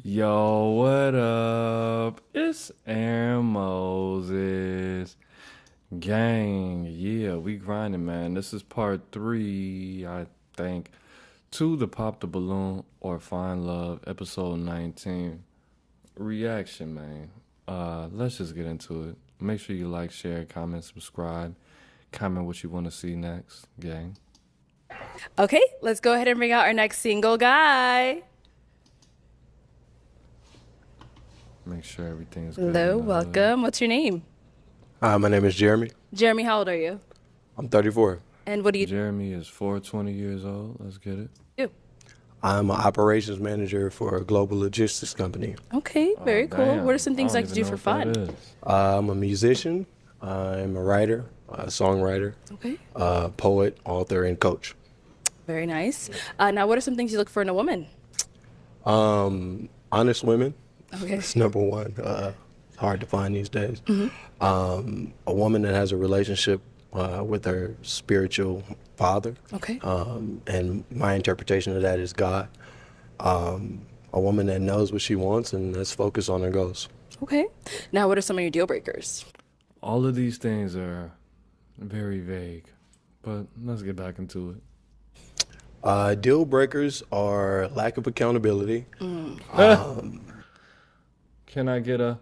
Yo, what up? It's Aaron Moses. Gang, yeah, we grinding, man. This is part three, I think, to the Pop the Balloon or Find Love, episode 19. Reaction, man. Let's just get into it. Make sure you like, share, comment, subscribe. Comment what you want to see next, gang. Okay, let's go ahead and bring out our next single guy. Make sure everything is good. Hello, welcome. What's your name? Hi, my name is Jeremy. Jeremy, how old are you? I'm 34. And what do you Jeremy is 420 years old. Let's get it. do? I'm an operations manager for a global logistics company. Okay, very cool. Damn, What are some things I you don't like to do even for know what that fun? is. I'm a musician. I'm a writer, a songwriter, Okay, poet, author, and coach. very nice. Now, what are some things you look for in a woman? Honest women. Okay. It's number one. It's hard to find these days. A woman that has a relationship with her spiritual father. Okay. And my interpretation of that is God. A woman that knows what she wants and that's focused on her goals. Okay. Now, what are some of your deal breakers? All of these things are very vague, but let's get back into it. Deal breakers are lack of accountability, Can I get a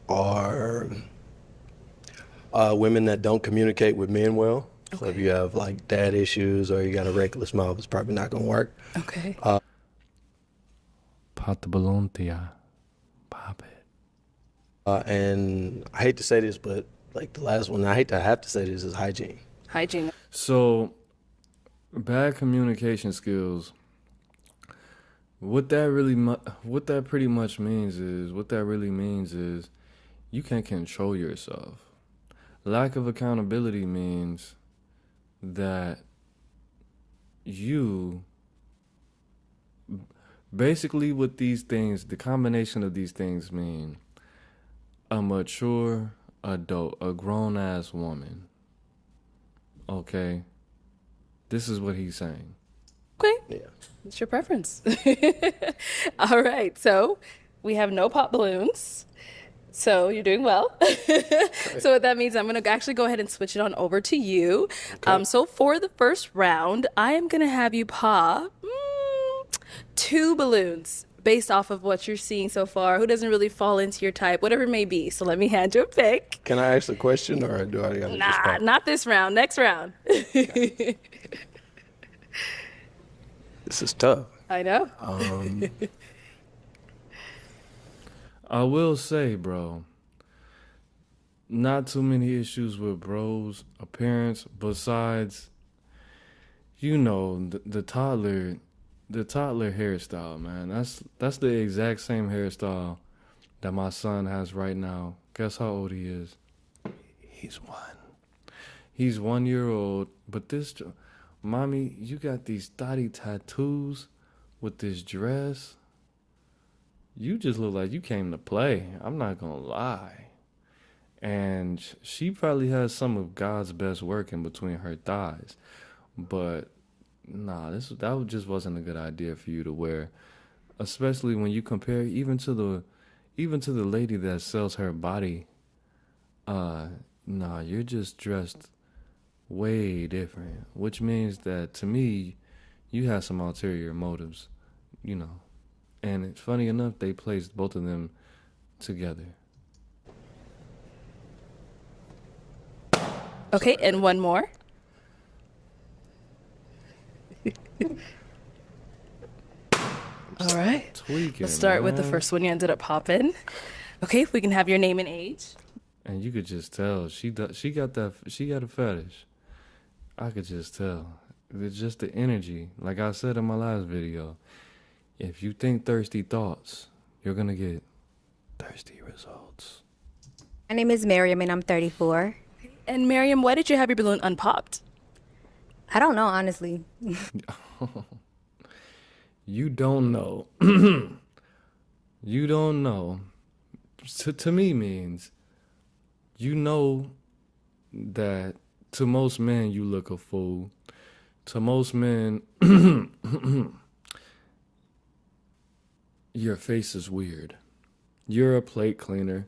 are women that don't communicate with men well. So if you have like dad issues or you got a reckless mouth, it's probably not going to work. Okay. Pop the balloon, Tia? Pop it. And I hate to say this, but like the last one, I hate to have to say this, is hygiene. Hygiene. So, bad communication skills. What that pretty much means is you can't control yourself. Lack of accountability means that you basically what these things, the combination of these things mean a mature adult, a grown ass woman. Okay? This is what he's saying. Okay. Yeah. It's your preference. All right. So we have no pop balloons. So you're doing well. So what that means, I'm going to actually go ahead and switch it on over to you. Okay. So for the first round, I am going to have you pop 2 balloons based off of what you're seeing so far. Who doesn't really fall into your type, whatever it may be. So let me hand you a pick. Can I ask a question or do I got to just Nah, pop? not this round. Next round. This is tough. I know. I will say, bro, not too many issues with bro's appearance besides, the toddler hairstyle, man. That's the exact same hairstyle that my son has right now. Guess how old he is? He's 1. He's 1 year old, but mommy, you got these thotty tattoos with this dress. You just look like you came to play. I'm not gonna lie. And she probably has some of God's best work in between her thighs. But nah, that just wasn't a good idea for you to wear. Especially when you compare even to the lady that sells her body. Nah, you're just dressed way different. Which means that to me, you have some ulterior motives, And it's funny enough, they placed both of them together. Okay, and one more. All right. Tweaking, Let's start with the man. first one you ended up popping. Okay, we can have your name and age. And you could just tell she got a fetish. I could just tell. It's just the energy. Like I said in my last video, if you think thirsty thoughts, you're gonna get thirsty results. My name is Miriam and I'm 34. And Miriam, why did you have your balloon unpopped? I don't know, honestly. You don't know. You don't know. To me means you know that to most men you look a fool. To most men Your face is weird. You're a plate cleaner.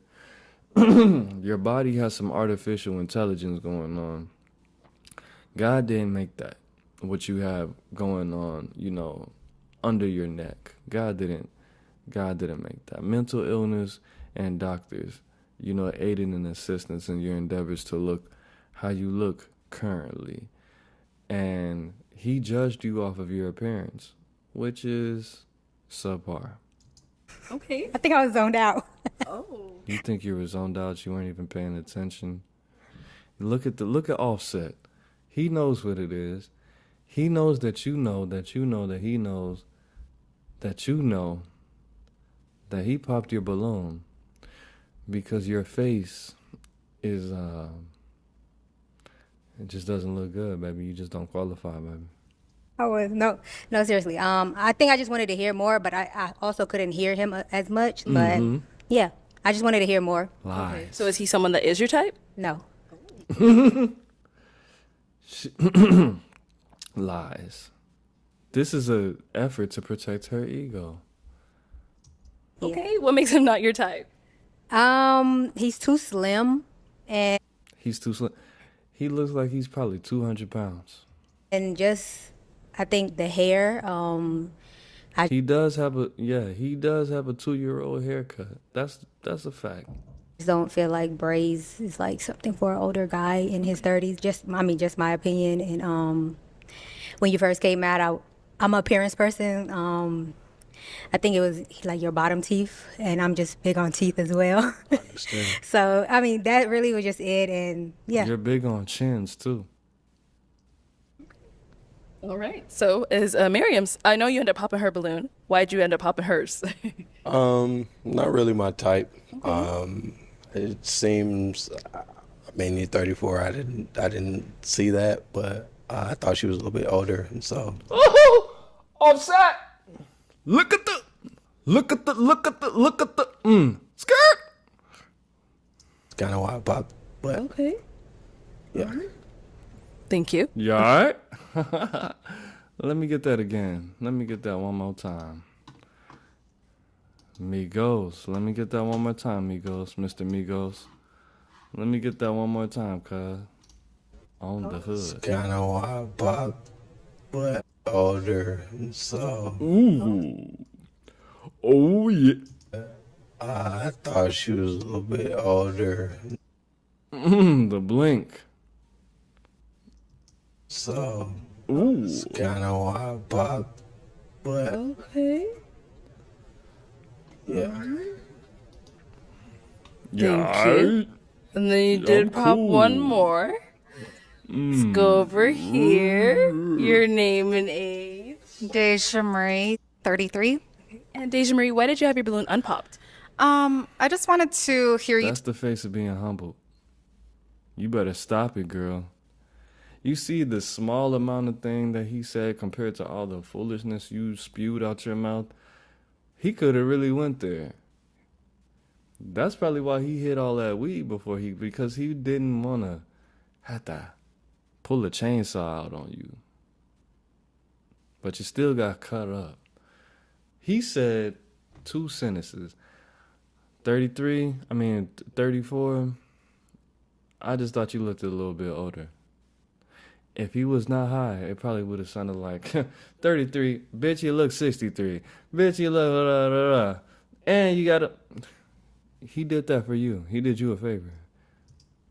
Your body has some artificial intelligence going on. God didn't make that. What you have going on, under your neck. God didn't make that. Mental illness and doctors, aiding and assistance in your endeavors to look how you look currently. And he judged you off of your appearance, which is subpar. Okay. I think I was zoned out. Oh. You think you were zoned out, you weren't even paying attention. Look at Offset. He knows what it is. He knows that you know that you know that he knows that you know that he popped your balloon because your face is it just doesn't look good, baby. You just don't qualify, baby. No, seriously. I think I just wanted to hear more, but I also couldn't hear him as much. But yeah, I just wanted to hear more. Lies. Okay. So is he someone that is your type? No. Lies. This is a effort to protect her ego. Okay. What makes him not your type? He's too slim, and He's too slim. He looks like he's probably 200 pounds. just I think the hair. He does have a 2-year-old haircut. That's a fact. Just don't feel like braids is like something for an older guy in his 30s. Just my opinion. And when you first came out, I'm an appearance person. I think it was like your bottom teeth, and I'm just big on teeth as well. I understand. So I mean, that really was just it. And yeah, You're big on chins too. All right. So is Miriam's. I know you ended up popping her balloon. Why'd you end up popping hers? Not really my type. It seems, I mean, you're 34. I didn't see that, but I thought she was a little bit older, and so. Oh, Offset! Look at the skirt. It's kind of why I popped, but Okay. yeah. Thank you. You all right? Let me get that again. Let me get that one more time. Migos. Let me get that one more time, Migos. Mr. Migos. Let me get that one more time, cuz. On the hood. Kind of why I popped, but older, and so. Ooh. Oh, yeah. I thought she was a little bit older, The blink. so. Ooh. It's kind of why I popped, but Okay. yeah. Yeah. Thank you. And then you did pop cool. one more. Let's go over here. Your name and age. Deja Marie, 33. And Deja Marie, why did you have your balloon unpopped? I just wanted to hear you. That's the face of being humble. You better stop it, girl. You see the small amount of thing that he said compared to all the foolishness you spewed out your mouth? He could have really went there. That's probably why he hit all that weed because he didn't want to have to pull a chainsaw out on you. But you still got cut up. He said 2 sentences. 34. I just thought you looked a little bit older. If he was not high, it probably would have sounded like 33. Bitch, you look 63. Bitch, you look blah, blah, blah. And you gotta. He did that for you. He did you a favor.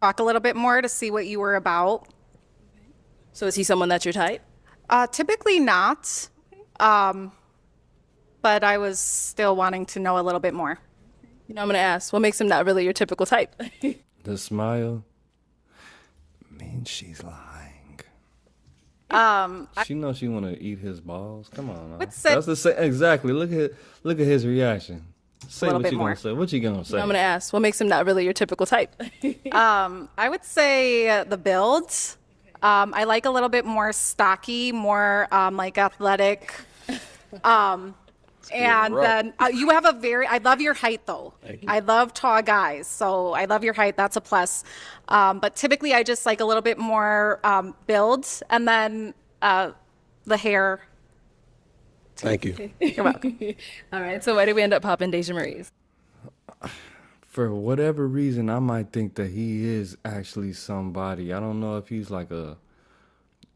Talk a little bit more to see what you were about. So is he someone that's your type? Typically not, but I was still wanting to know a little bit more. I'm going to ask, what makes him not really your typical type? The smile means she's lying. She knows she want to eat his balls. Come on, now. What's that? That's the same. Exactly. Look at his reaction. Say little what bit you more. gonna say. What you gonna say? I'm going to ask, what makes him not really your typical type? I would say the build. I like a little bit more stocky, more like athletic. And then you have I love your height though. I love tall guys. So I love your height. That's a plus. But typically I just like a little bit more build, and then the hair Thank you. You're welcome. All right. So why did we end up popping Deja Marie's? For whatever reason, I might think that he is actually somebody. I don't know if he's like a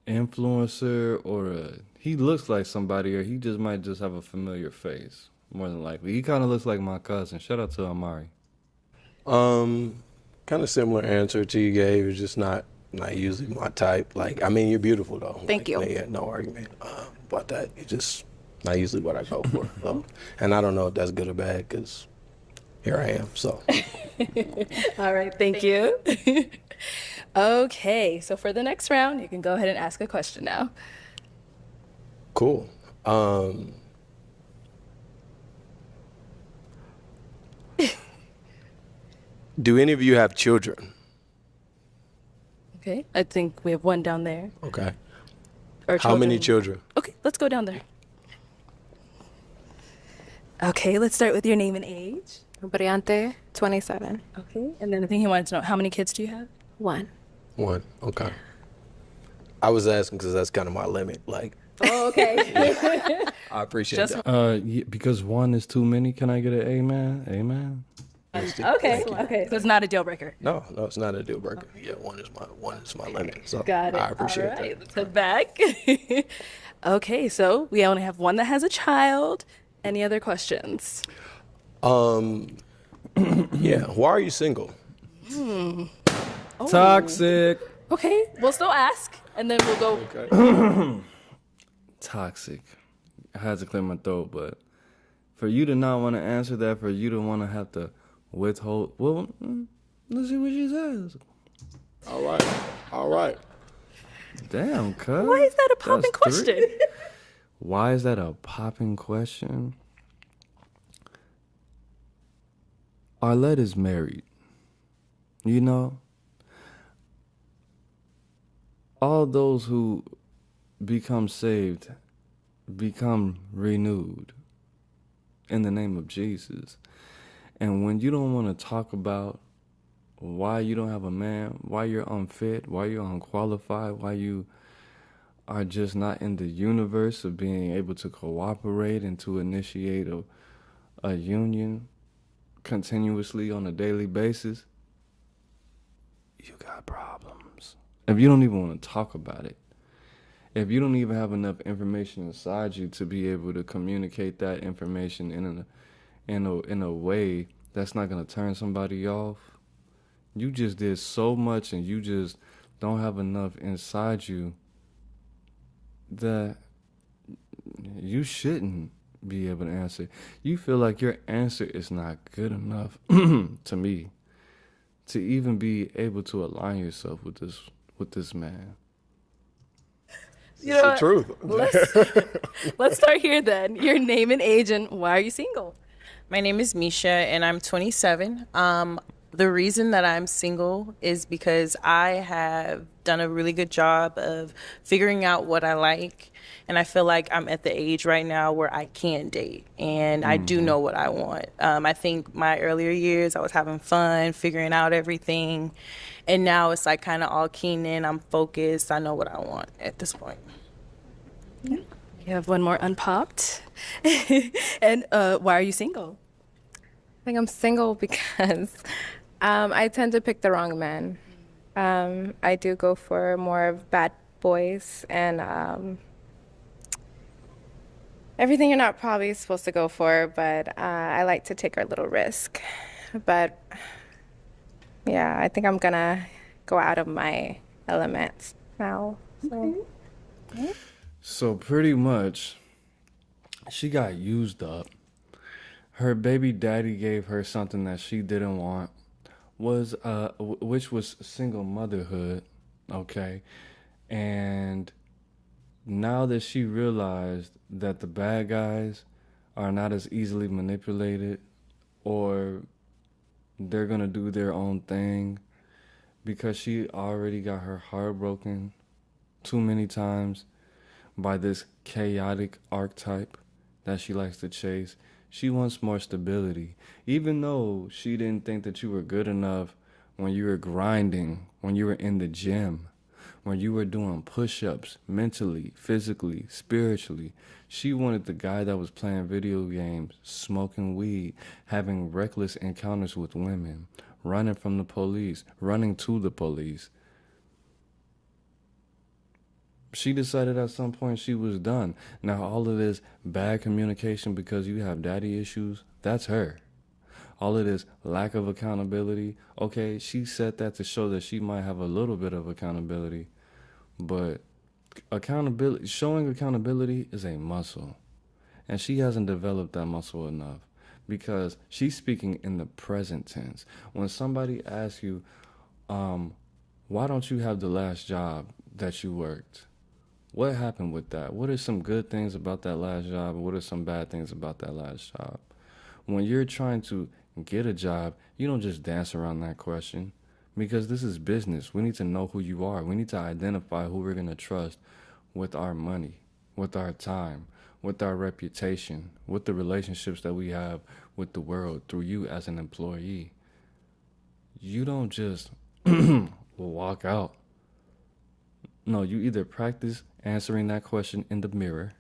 influencer he looks like somebody, or he just might just have a familiar face. More than likely, he kind of looks like my cousin. Shout out to Amari. Kind of similar answer to you gave. It's just not usually my type. Like, I mean, you're beautiful though. Thank you. Yeah, no argument about that. It's just not usually what I go for. So, and I don't know if that's good or bad because here I am. So. All right. Thank you. Okay. So for the next round, you can go ahead and ask a question now. Cool. Do any of you have children? Okay. I think we have one down there. Okay. Or How many children? Okay. Let's go down there. Okay. Let's start with your name and age. Briante, 27. Okay. And then I think he wanted to know, how many kids do you have? 1. One. Okay. I was asking because that's kind of my limit. Like, Oh, okay. I appreciate that. Yeah, because one is too many. Can I get an amen? Amen. Okay. Okay. So it's not a deal breaker. No, it's not a deal breaker. Yeah, one is my limit. So Got it. I appreciate All right. that. Let's head back. Okay. So we only have one that has a child. Any other questions? Yeah. Why are you single? Toxic. Okay. We'll still ask, and then we'll go. Okay. Toxic. I had to clear my throat, but for you to not want to answer that, for you to want to have to withhold, well, let's see what she says. All right. Damn, cuz. Why is that a popping That's question? Why is that a popping question? Arlette is married. You know? All those who become saved become renewed in the name of Jesus. And when you don't want to talk about why you don't have a man, why you're unfit, why you're unqualified, why you are just not in the universe of being able to cooperate and to initiate a union continuously on a daily basis, you got problems. If you don't even want to talk about it, if you don't even have enough information inside you to be able to communicate that information in a way that's not going to turn somebody off, you just did so much and you just don't have enough inside you that you shouldn't be able to answer. You feel like your answer is not good enough to me to even be able to align yourself with this man. You know It's the truth. Let's start here then. Your name and age, and why are you single? My name is Misha, and I'm 27. The reason that I'm single is because I have done a really good job of figuring out what I like, and I feel like I'm at the age right now where I can date, and I do know what I want. I think my earlier years, I was having fun, figuring out everything, and now it's like kind of all keen in. I'm focused. I know what I want at this point. You have one more unpopped. And why are you single? I think I'm single because I tend to pick the wrong men. I do go for more of bad boys and everything you're not probably supposed to go for, but I like to take a little risk. But yeah, I think I'm gonna go out of my element now. So. So pretty much, she got used up. Her baby daddy gave her something that she didn't want, which was single motherhood, okay? And now that she realized that the bad guys are not as easily manipulated, or they're gonna do their own thing, because she already got her heart broken too many times by this chaotic archetype that she likes to chase. She wants more stability. Even though she didn't think that you were good enough when you were grinding, when you were in the gym, when you were doing push-ups mentally, physically, spiritually. She wanted the guy that was playing video games, smoking weed, having reckless encounters with women, running from the police, running to the police. She decided at some point she was done. Now, all of this bad communication because you have daddy issues, that's her. All of this lack of accountability, okay, she said that to show that she might have a little bit of accountability. But accountability, showing accountability is a muscle. And she hasn't developed that muscle enough because she's speaking in the present tense. When somebody asks you, why don't you have the last job that you worked? What happened with that? What are some good things about that last job? What are some bad things about that last job? When you're trying to get a job, you don't just dance around that question because this is business. We need to know who you are. We need to identify who we're going to trust with our money, with our time, with our reputation, with the relationships that we have with the world through you as an employee. You don't just walk out. No, you either practice answering that question in the mirror,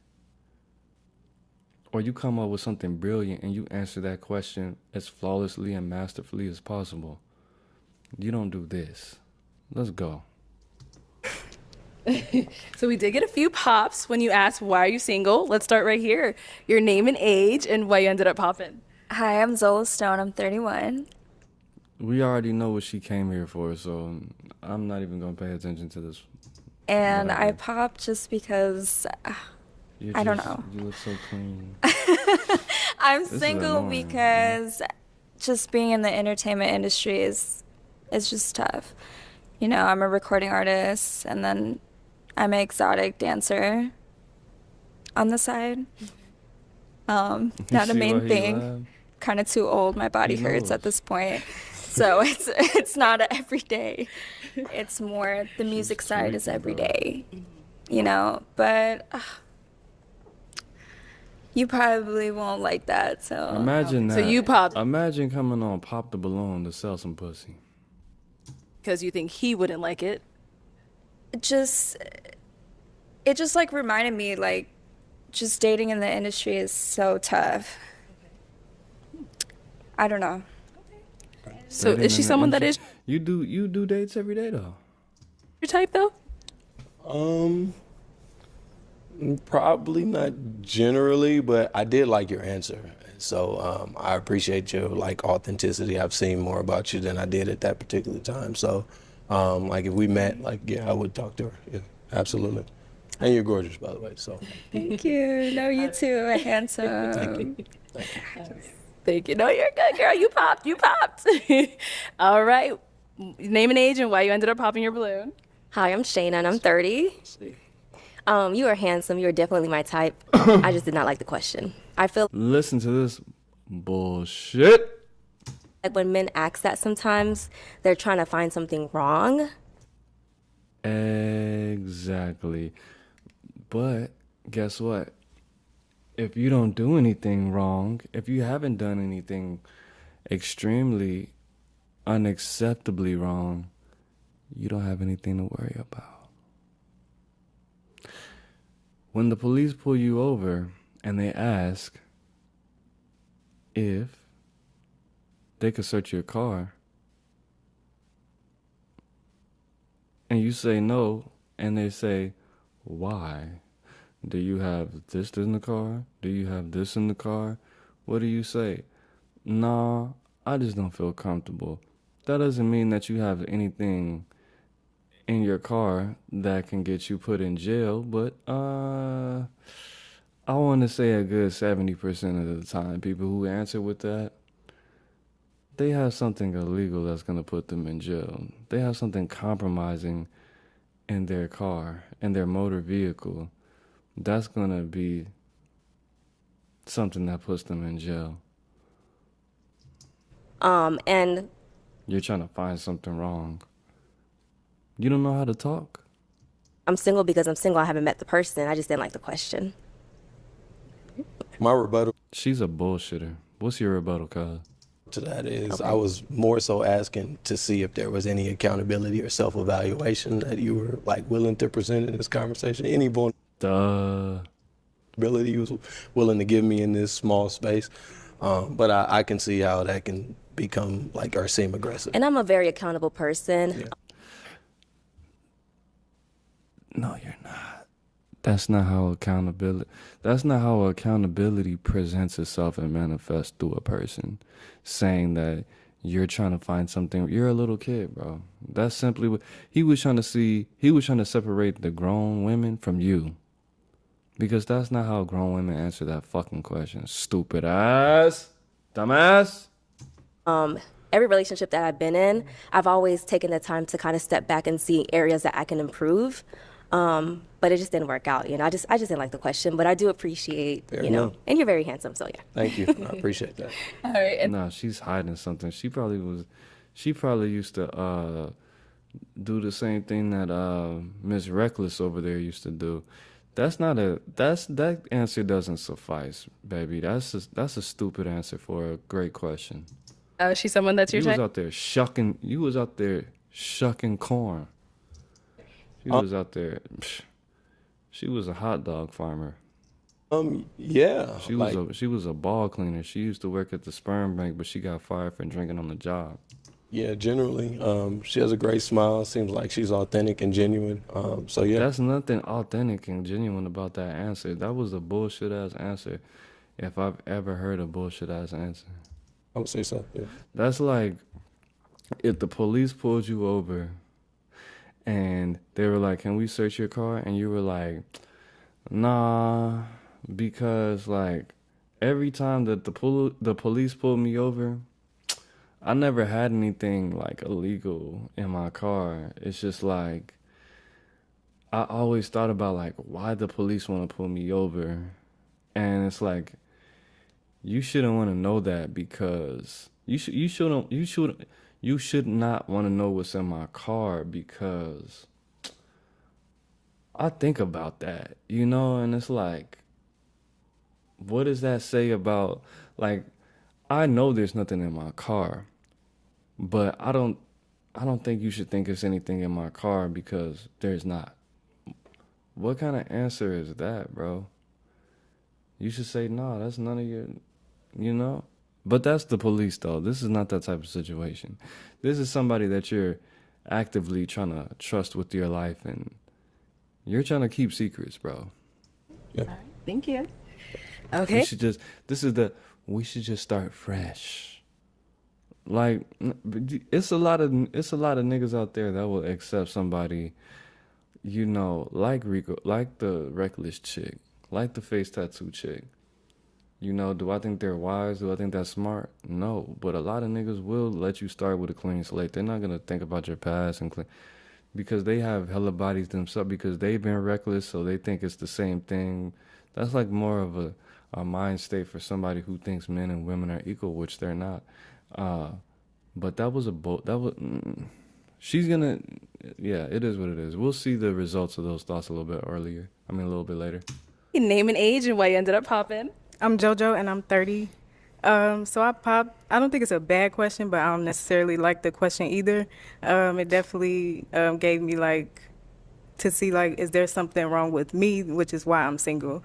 or you come up with something brilliant and you answer that question as flawlessly and masterfully as possible. You don't do this. Let's go. So we did get a few pops when you asked, why are you single? Let's start right here. Your name and age and why you ended up popping. Hi, I'm Zola Stone. I'm 31. We already know what she came here for, so I'm not even going to pay attention to this. And Whatever. I popped just because, I don't know. You look so clean. I'm This is single annoying. because just being in the entertainment industry is just tough. You know, I'm a recording artist, and then I'm an exotic dancer on the side. Not a See main why he thing. laughed? Kind of too old. My body He hurts knows. at this point. So it's not a every day. It's more the music side is every day, you know. But you probably won't like that. So Imagine that. So you popped Imagine coming on Pop the Balloon to sell some pussy. because you think he wouldn't like it. it just like reminded me like just dating in the industry is so tough. I don't know. So Dating is she in the someone that is industry- You do dates every day though. your type though? Probably not generally, but I did like your answer. So I appreciate your like authenticity. I've seen more about you than I did at that particular time. So like if we met, like yeah, I would talk to her. Yeah, absolutely. And you're gorgeous, by the way. So Thank you. No, you too. Handsome. Thank you. No, you're good, girl. You popped. You popped. All right. Name and age and why you ended up popping your balloon. Hi, I'm Shayna and I'm 30. You are handsome. You are definitely my type. I just did not like the question. I feel Listen to this bullshit. like when men ask that sometimes, they're trying to find something wrong. Exactly. But guess what? If you don't do anything wrong, if you haven't done anything extremely unacceptably wrong, you don't have anything to worry about. When the police pull you over and they ask if they could search your car, and you say no, and they say, why? Do you have this in the car? Do you have this in the car? What do you say? Nah, I just don't feel comfortable. That doesn't mean that you have anything in your car that can get you put in jail, but I want to say a good 70% of the time, people who answer with that, they have something illegal that's going to put them in jail. They have something compromising in their car, in their motor vehicle. That's going to be something that puts them in jail. And You're trying to find something wrong. You don't know how to talk? I'm single because I'm single. I haven't met the person. I just didn't like the question. my rebuttal. She's a bullshitter. What's your rebuttal, cuz? To that is, I was more so asking to see if there was any accountability or self-evaluation that you were like willing to present in this conversation. Any vulnerability you was willing to give me in this small space. But I can see how that can become like or seem aggressive. And I'm a very accountable person. Yeah. No, you're not. That's not how accountability presents itself and manifests through a person. Saying that you're trying to find something. You're a little kid, bro. That's simply what he was trying to see. He was trying to separate the grown women from you. Because that's not how grown women answer that fucking question. Stupid ass. Dumbass. Every relationship that I've been in, I've always taken the time to kind of step back and see areas that I can improve. But it just didn't work out, you know. I just didn't like the question, but I do appreciate, Fair you know, enough. and you're very handsome, so yeah. Thank you. I appreciate that. All right. No, she's hiding something. She probably used to do the same thing that Miss Reckless over there used to do. That answer doesn't suffice, baby. That's a stupid answer for a great question. Oh, is she someone that's your You was type? out there shucking. You was out there shucking corn. She was out there. She was a hot dog farmer. Yeah. She was a ball cleaner. She used to work at the sperm bank, but she got fired for drinking on the job. Yeah, generally. She has a great smile. Seems like she's authentic and genuine. So yeah. That's nothing authentic and genuine about that answer. That was a bullshit ass answer. If I've ever heard a bullshit ass answer. I would say so. Yeah. That's like if the police pulled you over and they were like, "Can we search your car?" And you were like, "Nah," because like every time that the police pulled me over, I never had anything like illegal in my car. It's just like I always thought about like why the police want to pull me over, and it's like you shouldn't want to know that because you should not want to know what's in my car because I think about that, you know, and it's like, what does that say about, like, I know there's nothing in my car, but I don't think you should think there's anything in my car because there's not. What kind of answer is that, bro? You should say, no, that's none of your, you know? But that's the police, though. This is not that type of situation. This is somebody that you're actively trying to trust with your life, and you're trying to keep secrets, bro. Yeah. All right. Thank you. Okay. We should just start fresh. Like, it's a lot of niggas out there that will accept somebody, you know, like Rico, like the reckless chick, like the face tattoo chick. You know, do I think they're wise? Do I think that's smart? No, but a lot of niggas will let you start with a clean slate. They're not gonna think about your past and clean, because they have hella bodies themselves, because they've been reckless, so they think it's the same thing. That's like more of a mind state for somebody who thinks men and women are equal, which they're not. But that was she's gonna, yeah, it is what it is. We'll see the results of those thoughts a little bit later. Name and age and why you ended up popping. I'm JoJo and I'm 30. So I popped. I don't think it's a bad question, but I don't necessarily like the question either. It definitely gave me like to see like, is there something wrong with me, which is why I'm single.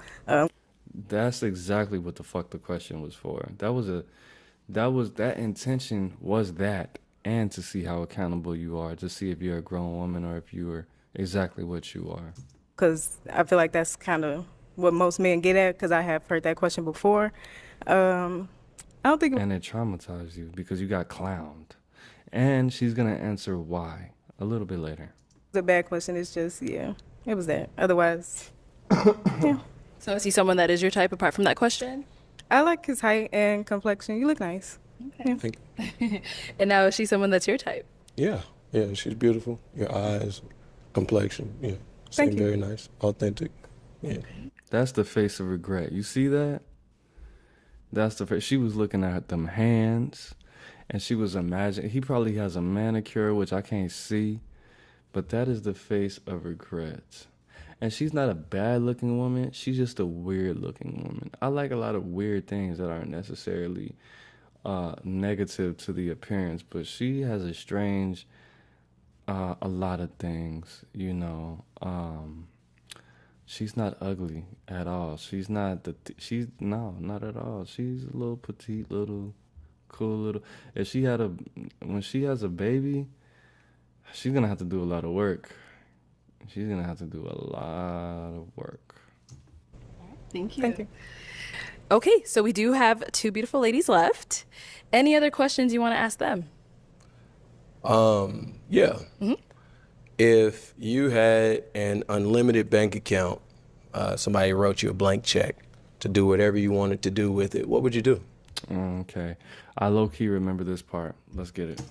That's exactly what the fuck the question was for. That intention was that, and to see how accountable you are, to see if you're a grown woman or if you are exactly what you are. Because I feel like that's kind of what most men get at, because I have heard that question before. I don't think... And it traumatized you because you got clowned. And she's going to answer why a little bit later. It's a bad question. It's just, yeah, it was that. Otherwise, yeah. So is he someone that is your type apart from that question? I like his height and complexion. You look nice. Okay. Yeah. And now is she someone that's your type? Yeah, she's beautiful. Your eyes, complexion, yeah. Seem very nice, authentic. Yeah. That's the face of regret. You see that? That's the face. She was looking at them hands, and she was imagining. He probably has a manicure, which I can't see, but that is the face of regret. And she's not a bad-looking woman. She's just a weird-looking woman. I like a lot of weird things that aren't necessarily negative to the appearance, but she has a strange, a lot of things, you know. She's not ugly at all. She's not she's no, not at all. She's a little petite, little cool little. If she had when she has a baby, she's gonna have to do a lot of work. She's gonna have to do a lot of work. Thank you. Thank you. Okay, so we do have two beautiful ladies left. Any other questions you want to ask them? Yeah. If you had an unlimited bank account, somebody wrote you a blank check to do whatever you wanted to do with it, what would you do? Okay, I low key remember this part. Let's get it.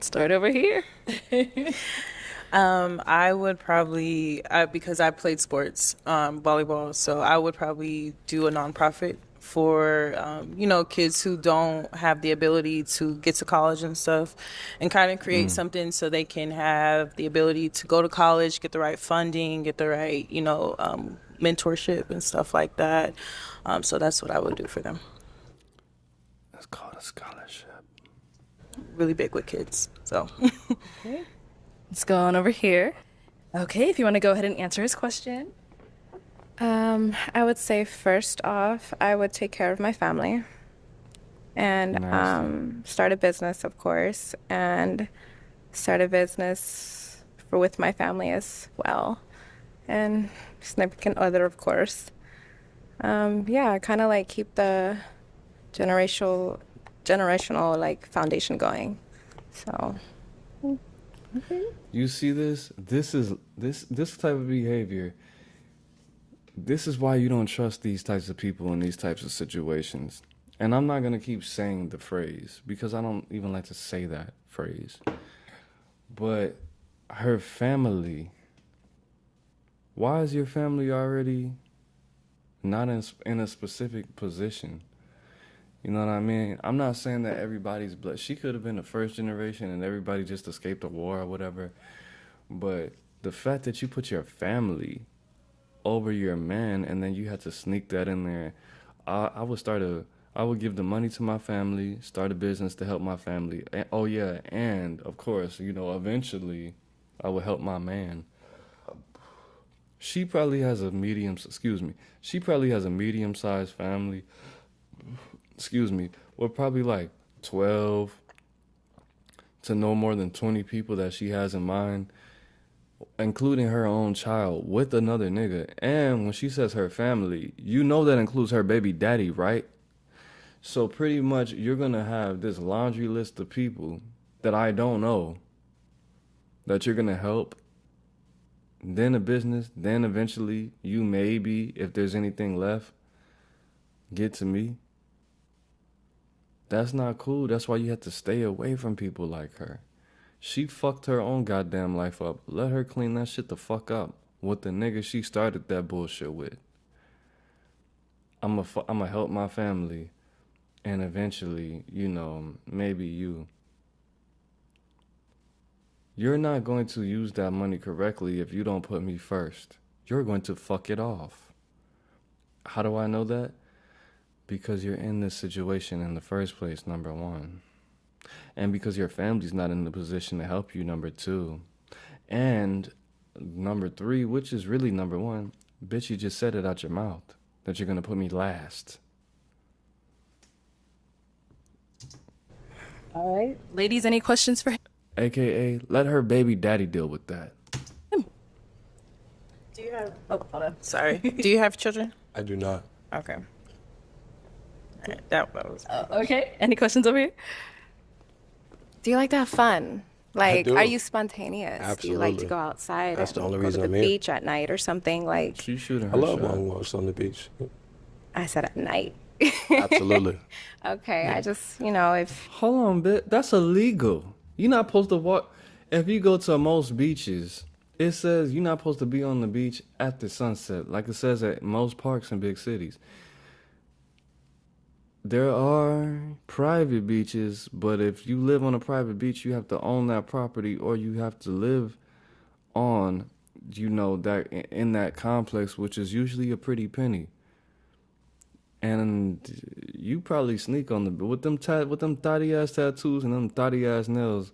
Start over here. I would probably, because I played sports, volleyball, so I would probably do a nonprofit for, kids who don't have the ability to get to college and stuff, and kind of create something so they can have the ability to go to college, get the right funding, get the right, mentorship and stuff like that. So that's what I would do for them. It's called a scholarship. Really big with kids, so. Okay. Let's go on over here. Okay, if you want to go ahead and answer his question. I would say first off, I would take care of my family and start a business, of course, and start a business with my family as well, and significant other, of course. Yeah, kind of like keep the generational like foundation going. So. You see this? This type of behavior. This is why you don't trust these types of people in these types of situations. And I'm not going to keep saying the phrase because I don't even like to say that phrase. But her family, why is your family already not in a specific position? You know what I mean? I'm not saying that everybody's blessed. She could have been the first generation and everybody just escaped the war or whatever. But the fact that you put your family over your man and then you had to sneak that in there, I would give the money to my family, start a business to help my family. And, oh yeah, and of course, eventually I would help my man. She probably has a medium-sized family. With probably like 12 to no more than 20 people that she has in mind, including her own child with another nigga. And when she says her family, that includes her baby daddy, right? So pretty much you're going to have this laundry list of people that I don't know that you're going to help. Then a business, then eventually you maybe, if there's anything left, get to me. That's not cool. That's why you have to stay away from people like her. She fucked her own goddamn life up. Let her clean that shit the fuck up with the nigga she started that bullshit with. I'ma help my family, and eventually, maybe you. You're not going to use that money correctly if you don't put me first. You're going to fuck it off. How do I know that? Because you're in this situation in the first place, number one. And because your family's not in the position to help you, number two. And number three, which is really number one, bitch, you just said it out your mouth, that you're going to put me last. All right. Ladies, any questions for him? AKA, let her baby daddy deal with that. Do you have... Oh, hold on. Sorry. Do you have children? I do not. Okay. That was... Okay. Any questions over here? Do you like to have fun? Like, do. are you spontaneous? Absolutely. Do you like to go outside? That's the only go reason to I'm the here. beach at night or something? Like, She's shooting her I love shot. long walks on the beach. I said at night. Absolutely. Okay, I just, if Hold on, bitch. That's illegal. You're not supposed to walk. If you go to most beaches, it says you're not supposed to be on the beach after sunset, like it says at most parks in big cities. There are private beaches, but if you live on a private beach, you have to own that property, or you have to live on, that in that complex, which is usually a pretty penny. And you probably sneak on the with them thotty ass tattoos and them thotty ass nails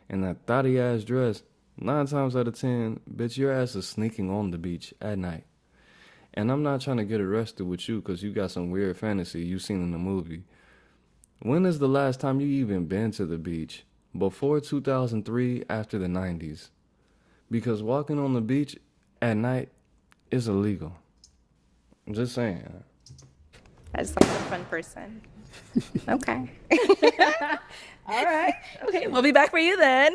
and that thotty ass dress. 9 times out of 10, bitch, your ass is sneaking on the beach at night. And I'm not trying to get arrested with you because you got some weird fantasy you seen in the movie. When is the last time you even been to the beach? Before 2003, after the 90s? Because walking on the beach at night is illegal. I'm just saying. I just like a fun person. Okay. All right. Okay, we'll be back for you then.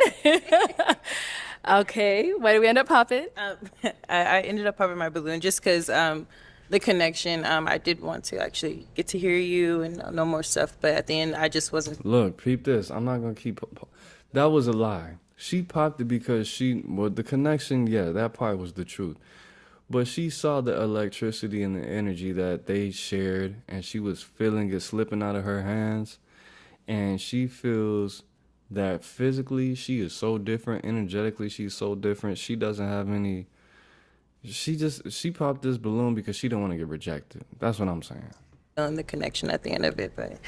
Okay, why did we end up popping? I ended up popping my balloon just because the connection. I did want to actually get to hear you and know more stuff, but at the end, I just wasn't. Look, peep this. I'm not going to keep... That was a lie. She popped it because the connection, yeah, that part was the truth. But she saw the electricity and the energy that they shared, and she was feeling it slipping out of her hands. And she feels that physically she is so different, energetically she's so different. She doesn't have any... She popped this balloon because she don't want to get rejected. That's what I'm saying. On the connection at the end of it, but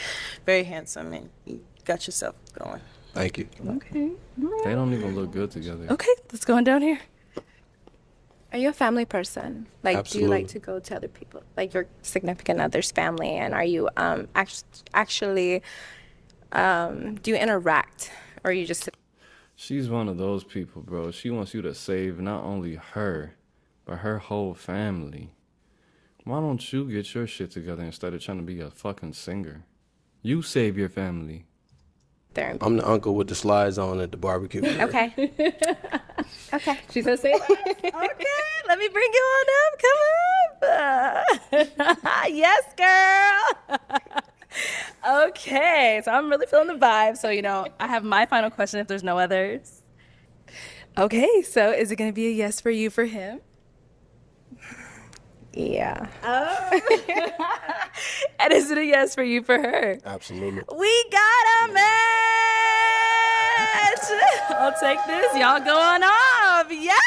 very handsome, and you got yourself going. Thank you. Okay. They don't even look good together. Okay, let's go on down here. Are you a family person? Like, Absolutely. do you like to go to other people, like your significant other's family? And are you actually, do you interact, or you just... She's one of those people, bro. She wants you to save not only her, but her whole family. Why don't you get your shit together instead of trying to be a fucking singer? You save your family. there? I'm the uncle with the slides on at the barbecue. Okay. Okay. She's gonna say that. Okay, let me bring you on up. Come up. Yes, girl. Okay, so I'm really feeling the vibe. So, I have my final question if there's no others. Okay, so is it gonna be a yes for you for him? Yeah. Oh. And is it a yes for you for her? Absolutely. We got a match! I'll take this. Y'all going off. Yes!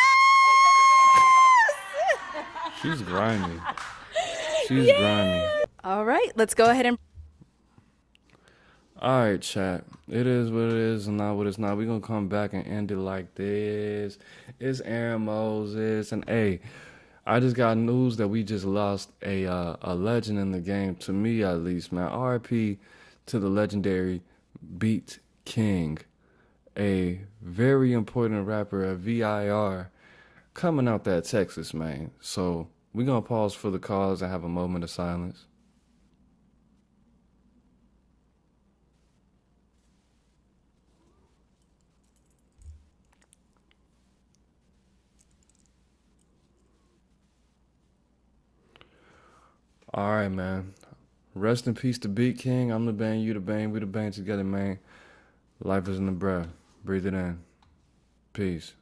She's grimy. She's grimy. All right, let's go ahead and... All right, chat. It is what it is and not what it's not. We're going to come back and end it like this. It's Aaron Moses. And, hey, I just got news that we just lost a legend in the game, to me at least, man. RIP to the legendary Beat King, a very important rapper at VIR, coming out that Texas, man. So we're going to pause for the cause and have a moment of silence. All right, man. Rest in peace to Beat King. I'm the band, you the band, we the band together, man. Life is in the breath. Breathe it in. Peace.